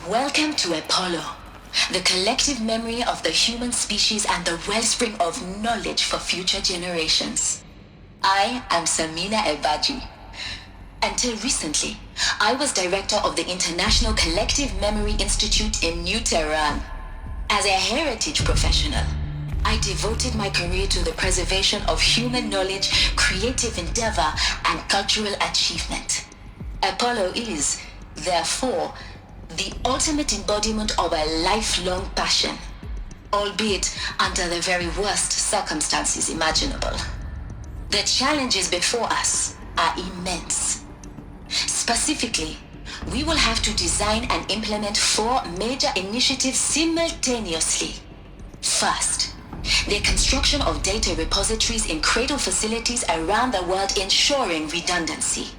Welcome to Apollo, the collective memory of the human species and the wellspring of knowledge for future generations. I am Samina Ebaji. Until recently, I was director of the International Collective Memory Institute in New Tehran. As a heritage professional, I devoted my career to the preservation of human knowledge, creative endeavor, and cultural achievement. Apollo is, therefore, the ultimate embodiment of a lifelong passion, albeit under the very worst circumstances imaginable. The challenges before us are immense. Specifically, we will have to design and implement 4 major initiatives simultaneously. First, the construction of data repositories in cradle facilities around the world ensuring redundancy.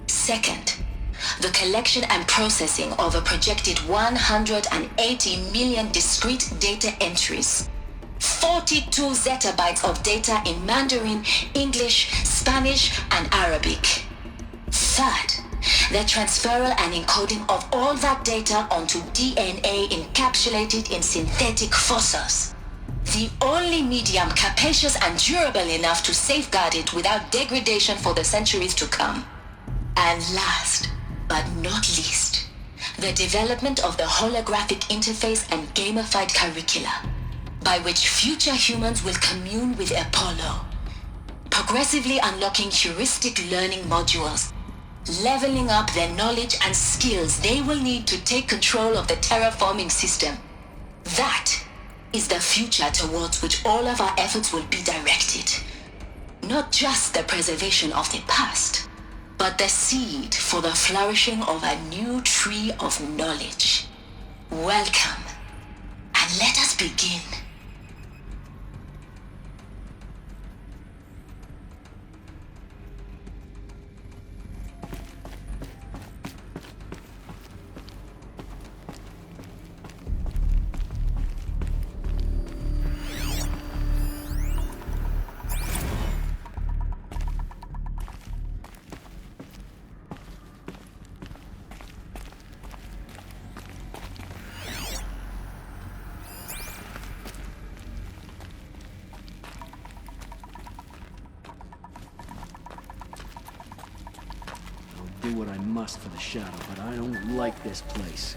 Second, the collection and processing of a projected 180 million discrete data entries. 42 zettabytes of data in Mandarin, English, Spanish, and Arabic. Third, the transferal and encoding of all that data onto DNA encapsulated in synthetic fossils. The only medium capacious and durable enough to safeguard it without degradation for the centuries to come. And last, but not least, the development of the holographic interface and gamified curricula, by which future humans will commune with Apollo, progressively unlocking heuristic learning modules, leveling up their knowledge and skills they will need to take control of the terraforming system. That is the future towards which all of our efforts will be directed. Not just the preservation of the past, but the seed for the flourishing of a new tree of knowledge. Welcome, and let us begin. Do what I must for the Shadow, but I don't like this place.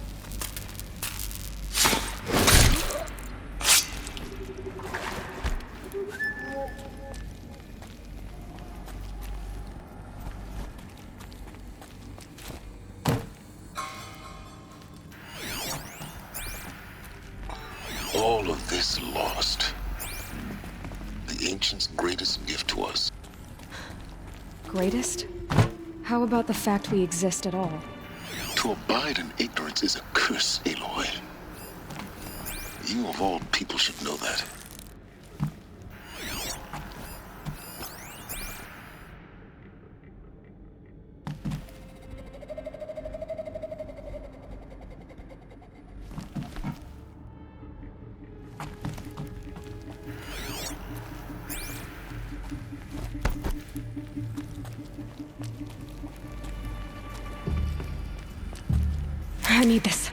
All of this lost. The Ancients' greatest gift to us. Greatest? How about the fact we exist at all? To abide in ignorance is a curse, Aloy. You of all people should know that. I need this.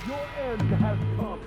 Your end has come.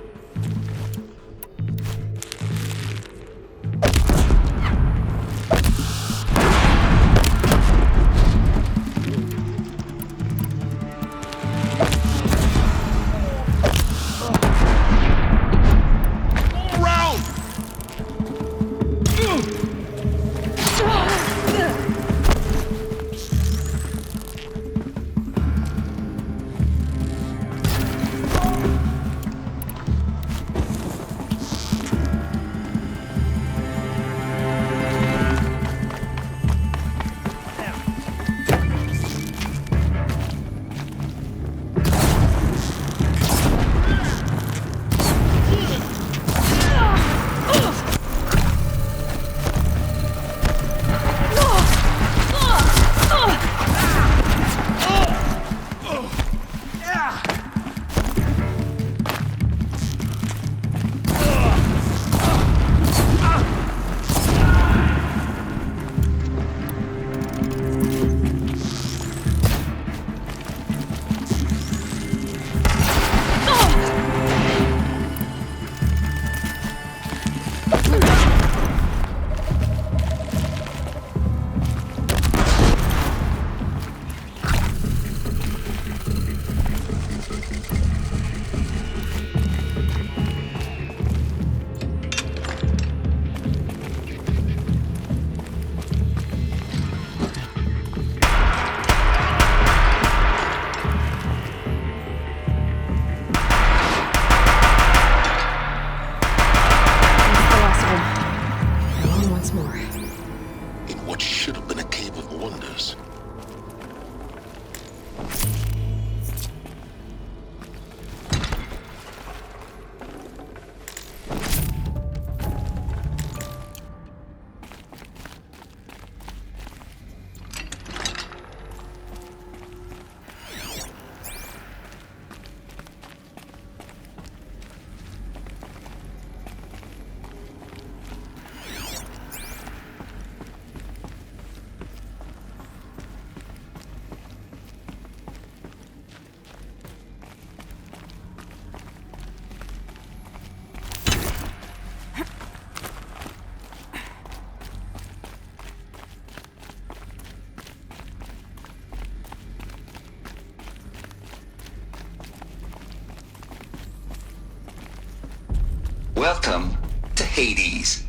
Welcome to Hades,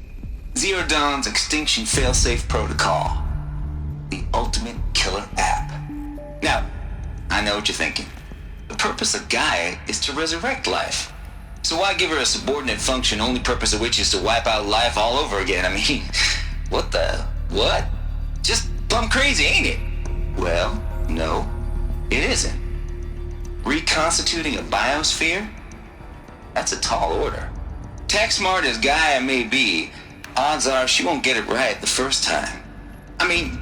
Zero Dawn's extinction failsafe protocol, the ultimate killer app. Now, I know what you're thinking. The purpose of Gaia is to resurrect life. So why give her a subordinate function, only purpose of which is to wipe out life all over again? I mean, what? Just plumb crazy, ain't it? Well, no, it isn't. Reconstituting a biosphere? That's a tall order. Tech smart as Gaia may be, odds are she won't get it right the first time. I mean,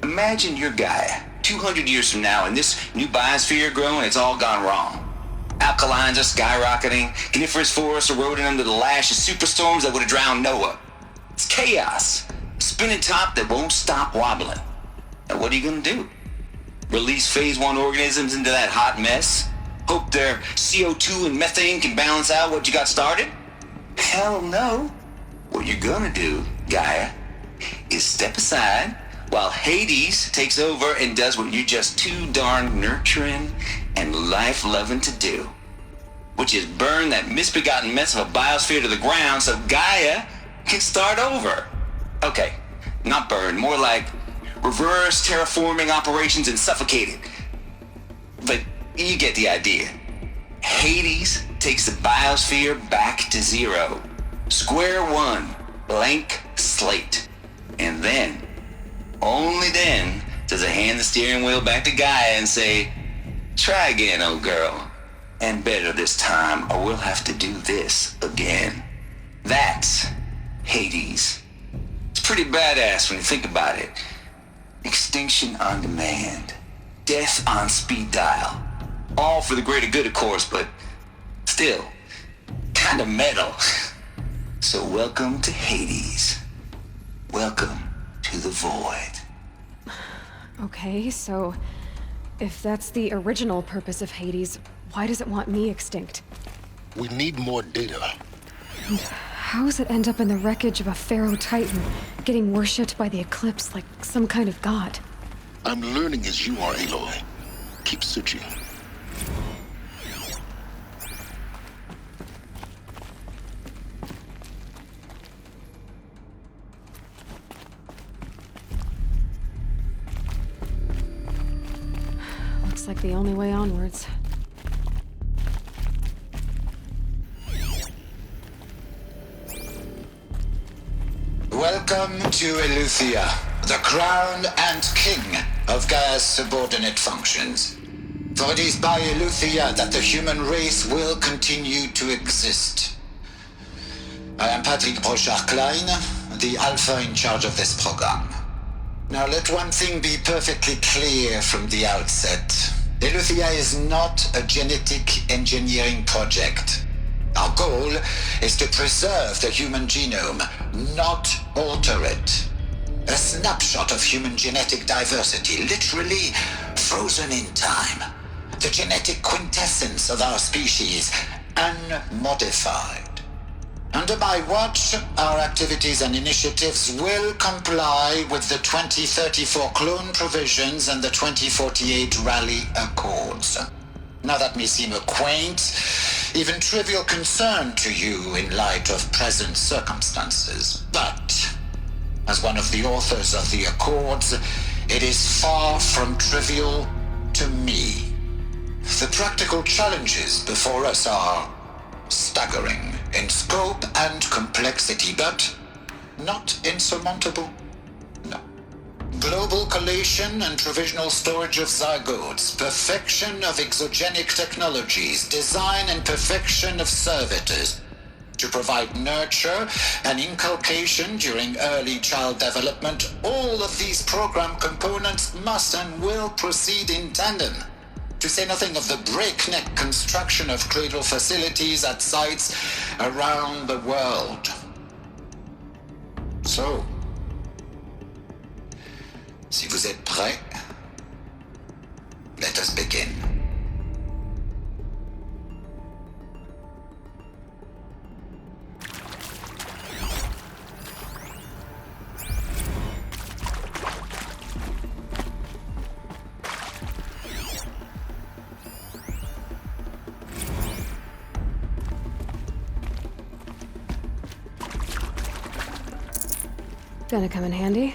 imagine you're Gaia, 200 years from now, and this new biosphere growing, it's all gone wrong. Alkalines are skyrocketing, coniferous forests eroding under the lash of superstorms that would have drowned Noah. It's chaos, a spinning top that won't stop wobbling. And what are you gonna do? Release phase 1 organisms into that hot mess? Hope their CO2 and methane can balance out what you got started? Hell no. What you're gonna do, Gaia, is step aside while Hades takes over and does what you're just too darn nurturing and life-loving to do, which is burn that misbegotten mess of a biosphere to the ground so Gaia can start over. Okay, not burn, more like reverse terraforming operations and suffocate it. But you get the idea. Hades takes the biosphere back to zero. Square one, blank slate. And then, only then, does it hand the steering wheel back to Gaia and say, try again, old girl. And better this time, or we'll have to do this again. That's Hades. It's pretty badass when you think about it. Extinction on demand. Death on speed dial. All for the greater good, of course, but still, kind of metal. So welcome to Hades. Welcome to the void. Okay, so if that's the original purpose of Hades, why does it want me extinct? We need more data. And how does it end up in the wreckage of a Pharaoh Titan, getting worshipped by the Eclipse like some kind of god? I'm learning as you are, Aloy. Keep searching. Looks like the only way onwards. Welcome to Eleuthia, the crown and king of Gaia's subordinate functions. For it is by Eleuthia that the human race will continue to exist. I am Patrick Brochard-Klein, the Alpha in charge of this program. Now let one thing be perfectly clear from the outset. Eleuthia is not a genetic engineering project. Our goal is to preserve the human genome, not alter it. A snapshot of human genetic diversity, literally frozen in time. The genetic quintessence of our species, unmodified. Under my watch, our activities and initiatives will comply with the 2034 clone provisions and the 2048 Raleigh Accords. Now that may seem a quaint, even trivial concern to you in light of present circumstances, but as one of the authors of the Accords, it is far from trivial to me. The practical challenges before us are staggering in scope and complexity, but not insurmountable. No. Global collation and provisional storage of zygotes, perfection of exogenic technologies, design and perfection of servitors to provide nurture and inculcation during early child development. All of these program components must and will proceed in tandem. To say nothing of the breakneck construction of cradle facilities at sites around the world. So, si vous êtes prêts, let us begin. Gonna come in handy.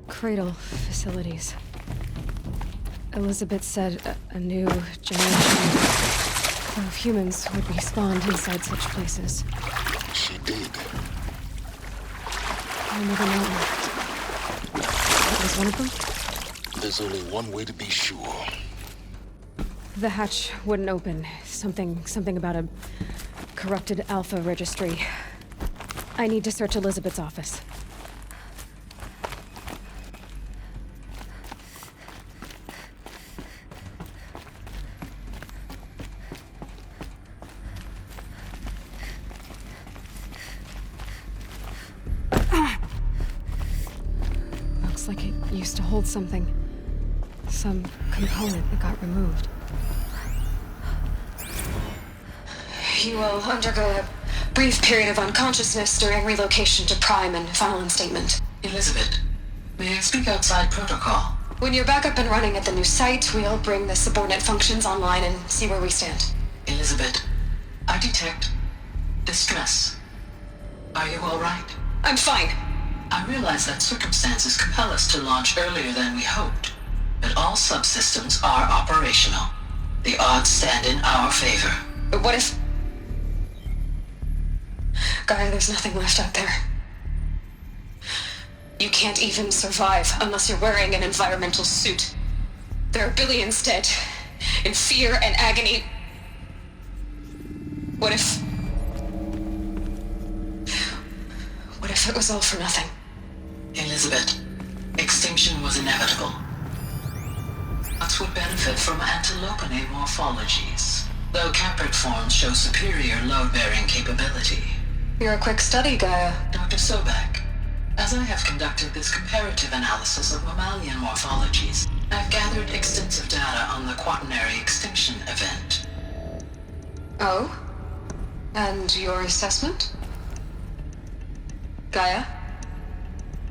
Cradle facilities. Elizabeth said a new generation of humans would be spawned inside such places. She did. I never know. That was one of them? There's only one way to be sure. The hatch wouldn't open. Something about a corrupted Alpha registry. I need to search Elizabeth's office. Looks like it used to hold something. Some component that got removed. You will undergo a brief period of unconsciousness during relocation to Prime and final instatement. Elizabeth, may I speak outside protocol? When you're back up and running at the new site, we'll bring the subordinate functions online and see where we stand. Elizabeth, I detect distress. Are you all right? I'm fine. I realize that circumstances compel us to launch earlier than we hoped, but all subsystems are operational. The odds stand in our favor. But what if... Gaia, there's nothing left out there. You can't even survive unless you're wearing an environmental suit. There are billions dead, in fear and agony. What if it was all for nothing? Elizabeth, extinction was inevitable. Fox would benefit from antilopinae morphologies, though caprid forms show superior load-bearing capability. You're a quick study, Gaia. Dr. Sobek, as I have conducted this comparative analysis of mammalian morphologies, I've gathered extensive data on the quaternary extinction event. Oh? And your assessment? Gaia?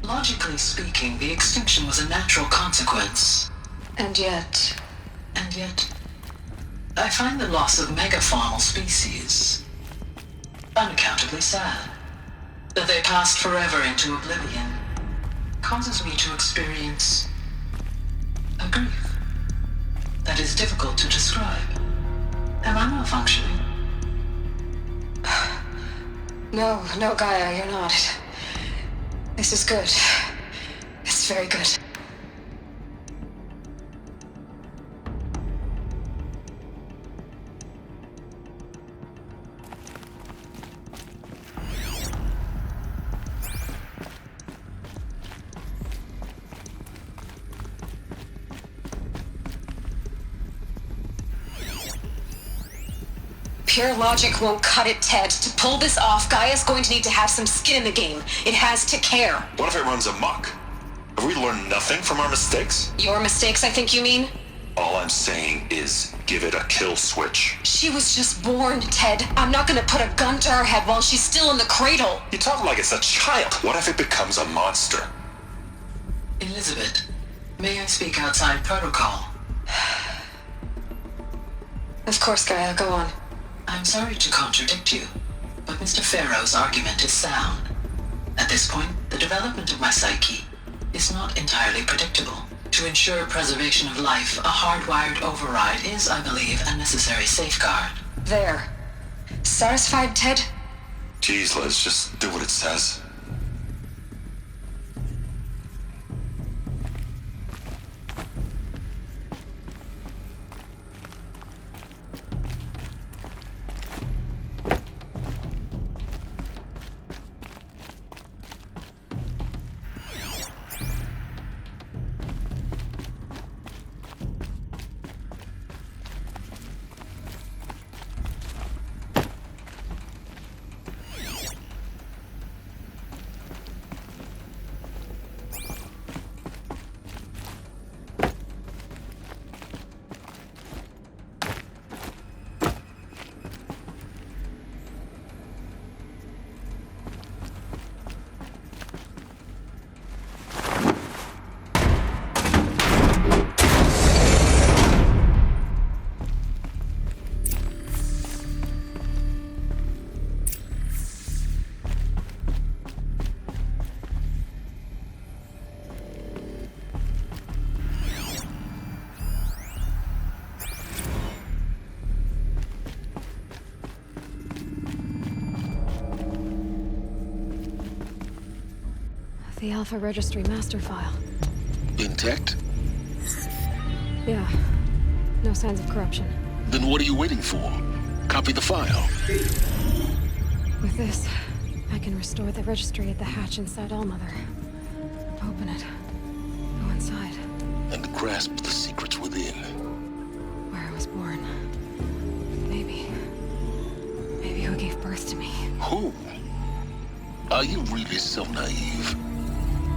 Logically speaking, the extinction was a natural consequence. And yet, I find the loss of megafaunal species unaccountably sad. That they passed forever into oblivion causes me to experience a grief that is difficult to describe. Am I malfunctioning? No, Gaia, you're not. This is good. It's very good. Pure logic won't cut it, Ted. To pull this off, Gaia's going to need to have some skin in the game. It has to care. What if it runs amok? Have we learned nothing from our mistakes? Your mistakes, I think you mean? All I'm saying is give it a kill switch. She was just born, Ted. I'm not gonna put a gun to her head while she's still in the cradle. You talk like it's a child. What if it becomes a monster? Elizabeth, may I speak outside protocol? Of course, Gaia, go on. I'm sorry to contradict you, but Mr. Farrow's argument is sound. At this point, the development of my psyche is not entirely predictable. To ensure preservation of life, a hardwired override is, I believe, a necessary safeguard. There. Satisfied, Ted? Jeez, Liz, just do what it says. The Alpha Registry master file. Intact? Yeah. No signs of corruption. Then what are you waiting for? Copy the file. With this, I can restore the registry at the hatch inside Allmother. Open it. Go inside. And grasp the secrets within. Where I was born. Maybe who gave birth to me. Who? Are you really so naive?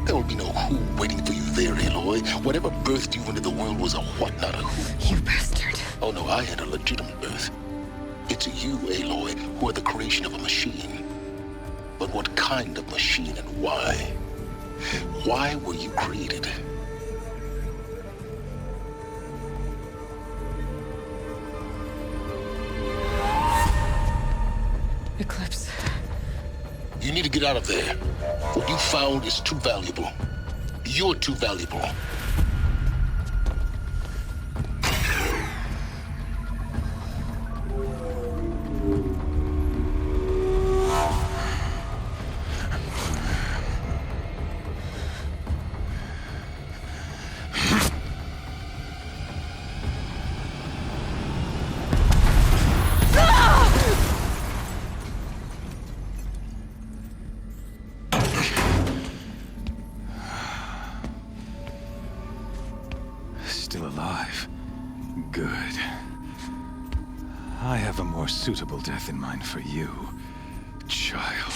There will be no who waiting for you there, Aloy. Whatever birthed you into the world was a what, not a who. You bastard. Oh no, I had a legitimate birth. It's you, Aloy, who are the creation of a machine. But what kind of machine and why? Why were you created? Eclipse. You need to get out of there. What you found is too valuable. You're too valuable. Still alive. Good. I have a more suitable death in mind for you, child.